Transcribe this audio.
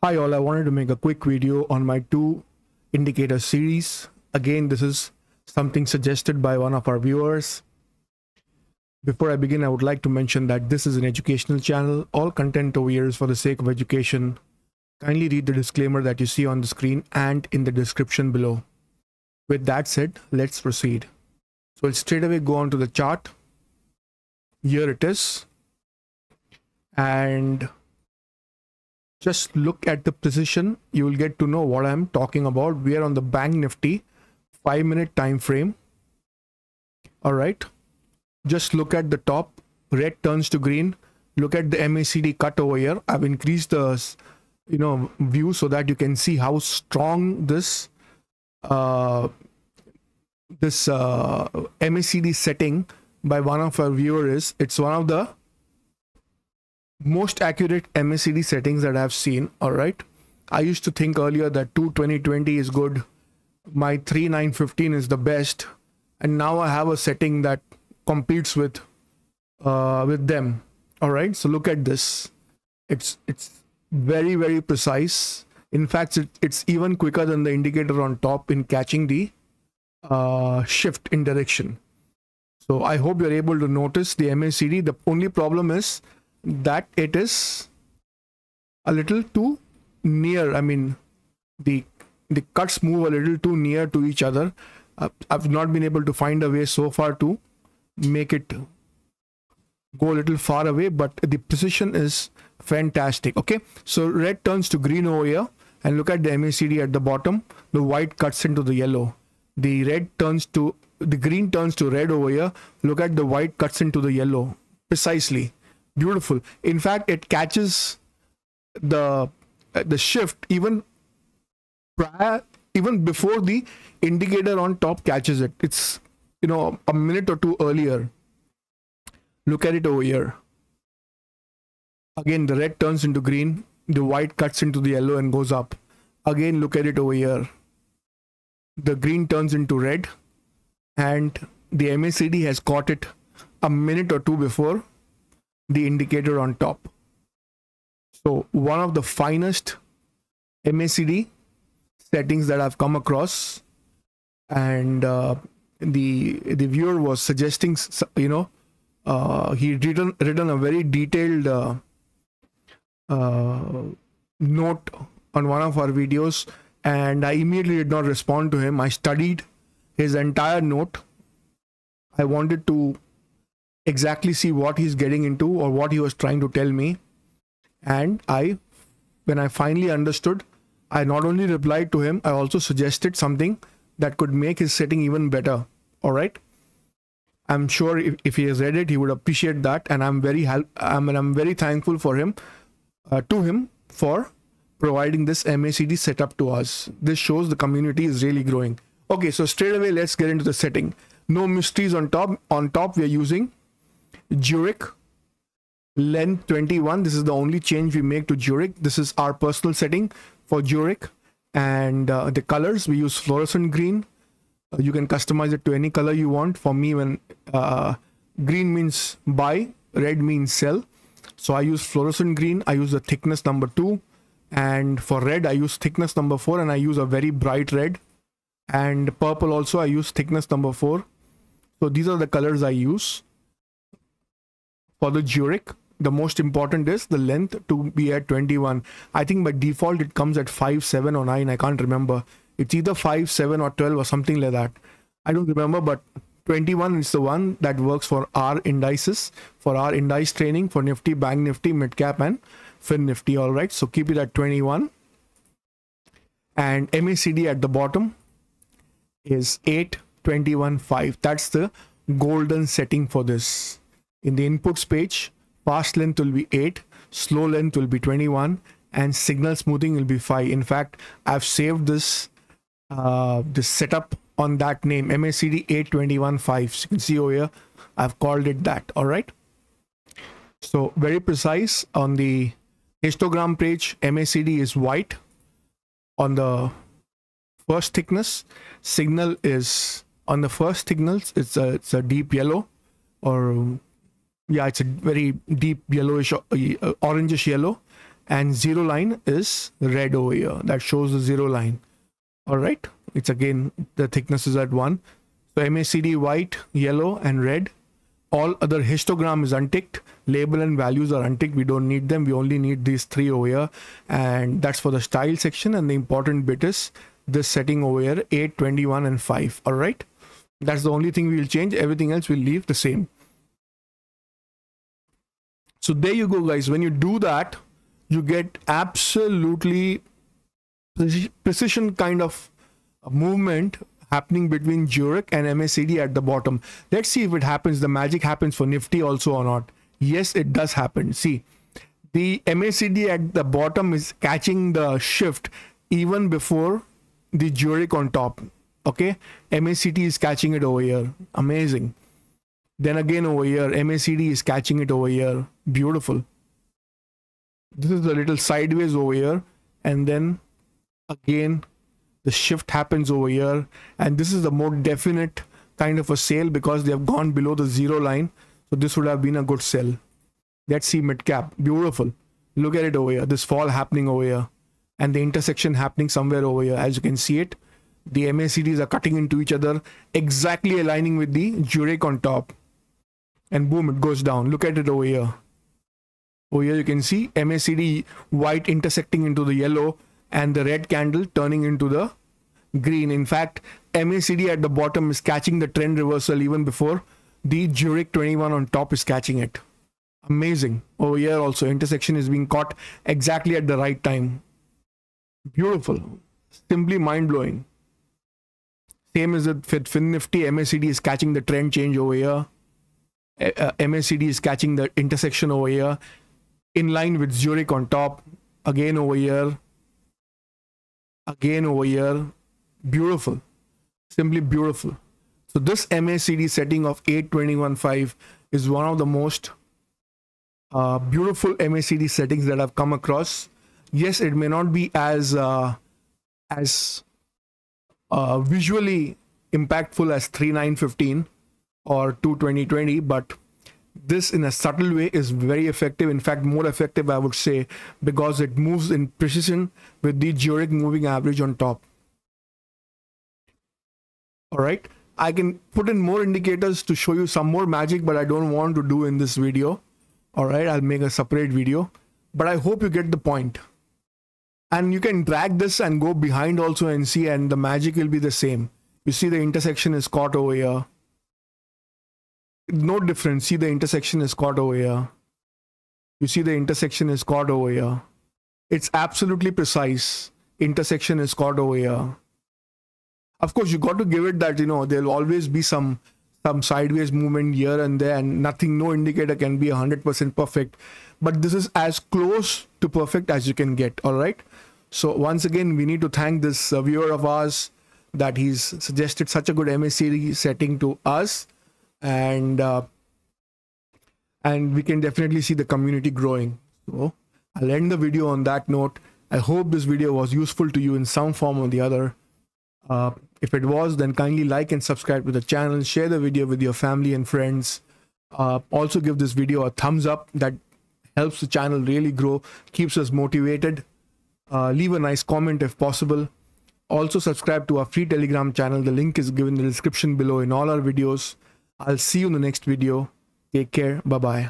Hi all, I wanted to make a quick video on my two indicator series. Again, this is something suggested by one of our viewers. Before I begin, I would like to mention that this is an educational channel. All content over here is for the sake of education. Kindly read the disclaimer that you see on the screen and in the description below. With that said, let's proceed. So I'll straight away go on to the chart. Here it is. And just look at the position. You will get to know what I'm talking about. We are on the Bank Nifty 5-minute time frame. All right. Just look at the top. Red turns to green. Look at the MACD cut over here. I've increased the view so that you can see how strong this MACD setting by one of our viewers is. It's one of the most accurate MACD settings that I've seen. All right, I used to think earlier that 22020 is good, my 3915 is the best, and now I have a setting that competes with them. All right, so look at this. It's very precise. In fact, it's even quicker than the indicator on top in catching the shift in direction. So I hope you're able to notice the MACD. The only problem is that it is a little too near. I mean, the cuts move a little too near to each other. I've not been able to find a way so far to make it go a little far away, but the precision is fantastic. Okay, so red turns to green over here, and look at the MACD at the bottom. The white cuts into the yellow. The green turns to red over here. Look at the white cuts into the yellow. Precisely. Beautiful. In fact, it catches the shift even before the indicator on top catches it. It's a minute or two earlier. Look at it over here. Again, the red turns into green, the white cuts into the yellow and goes up. Again, look at it over here. The green turns into red, and the MACD has caught it a minute or two before the indicator on top. So one of the finest MACD settings that I've come across, and the viewer was suggesting, he written a very detailed note on one of our videos, and I immediately did not respond to him. I studied his entire note. I wanted to exactly see what he's getting into or what he was trying to tell me, and when I finally understood, I not only replied to him, I also suggested something that could make his setting even better. All right, I'm sure if he has read it, he would appreciate that, and I'm very thankful for him for providing this MACD setup to us. This shows the community is really growing. Okay, so straight away let's get into the setting. No mysteries on top. On top we are using Zurich length 21. This is the only change we make to Zurich. This is our personal setting for Zurich, and the colors, we use fluorescent green. You can customize it to any color you want. For me, when green means buy, red means sell, so I use fluorescent green. I use the thickness number 2, and for red I use thickness number 4, and I use a very bright red. And purple also I use thickness number 4. So these are the colors I use for the Zurich. The most important is the length to be at 21. I think by default it comes at 5, 7 or 9. I can't remember. It's either 5, 7 or 12 or something like that. I don't remember, but 21 is the one that works for our indices, for our indice training for Nifty, Bank Nifty, Mid Cap and Fin Nifty. All right, so keep it at 21. And MACD at the bottom is 821.5. That's the golden setting for this. In the inputs page, fast length will be 8, slow length will be 21, and signal smoothing will be 5. In fact, I've saved this setup on that name, MACD 821.5. So you can see over here, I've called it that. All right, so very precise. On the histogram page, MACD is white on the first thickness. Signal is on the first thickness, it's a deep yellow, or yeah, it's a very deep yellowish, orangish yellow. and zero line is red over here. That shows the zero line. All right, it's again the thickness is at 1. So MACD white, yellow and red. All other histogram is unticked. Label and values are unticked. We don't need them. We only need these 3 over here, and that's for the style section. And the important bit is this setting over here, 8, 21 and 5. All right, that's the only thing we will change. Everything else will leave the same. So there you go, guys. When you do that, you get absolutely precision kind of movement happening between Zurich and MACD at the bottom. Let's see if it happens. The magic happens for Nifty also or not. Yes, it does happen. See, the MACD at the bottom is catching the shift even before the Zurich on top. Okay, MACD is catching it over here. Amazing. Then again over here, MACD is catching it over here. Beautiful. This is a little sideways over here, and then again the shift happens over here, and this is the more definite kind of a sale because they have gone below the zero line. So this would have been a good sell. Let's see mid cap. Beautiful. Look at it over here. This fall happening over here, and the intersection happening somewhere over here. As you can see it, the MACDs are cutting into each other, exactly aligning with the Zurich on top, and boom, it goes down. Look at it over here. Over here you can see MACD white intersecting into the yellow and the red candle turning into the green. In fact, MACD at the bottom is catching the trend reversal even before the Zurich 21 on top is catching it. Amazing. Over here also intersection is being caught exactly at the right time. Beautiful. Simply mind-blowing. Same as with Fin Nifty, MACD is catching the trend change over here. MACD is catching the intersection over here, in line with Zurich on top. Again over here. Again over here. Beautiful. Simply beautiful. So this MACD setting of 821.5 is one of the most beautiful MACD settings that I've come across. Yes, it may not be as visually impactful as 3915 or 22020, but this in a subtle way is very effective. In fact, more effective, I would say, because it moves in precision with the Zurich moving average on top. All right, I can put in more indicators to show you some more magic, but I don't want to do in this video. All right, I'll make a separate video, but I hope you get the point. And you can drag this and go behind also and see, and the magic will be the same. You see the intersection is caught over here. No difference. See, the intersection is caught over here. You see the intersection is caught over here. It's absolutely precise. Intersection is caught over here. Of course, you got to give it that, you know, there'll always be some sideways movement here and there, and nothing, no indicator can be 100% perfect. But this is as close to perfect as you can get. All right. So once again, we need to thank this viewer of ours that he's suggested such a good MACD setting to us. And we can definitely see the community growing. So I'll end the video on that note. I hope this video was useful to you in some form or the other. If it was, then kindly like and subscribe to the channel, share the video with your family and friends. Also give this video a thumbs up. That helps the channel really grow, keeps us motivated. Leave a nice comment if possible. Also subscribe to our free Telegram channel. The link is given in the description below in all our videos. I'll see you in the next video. Take care. Bye-bye.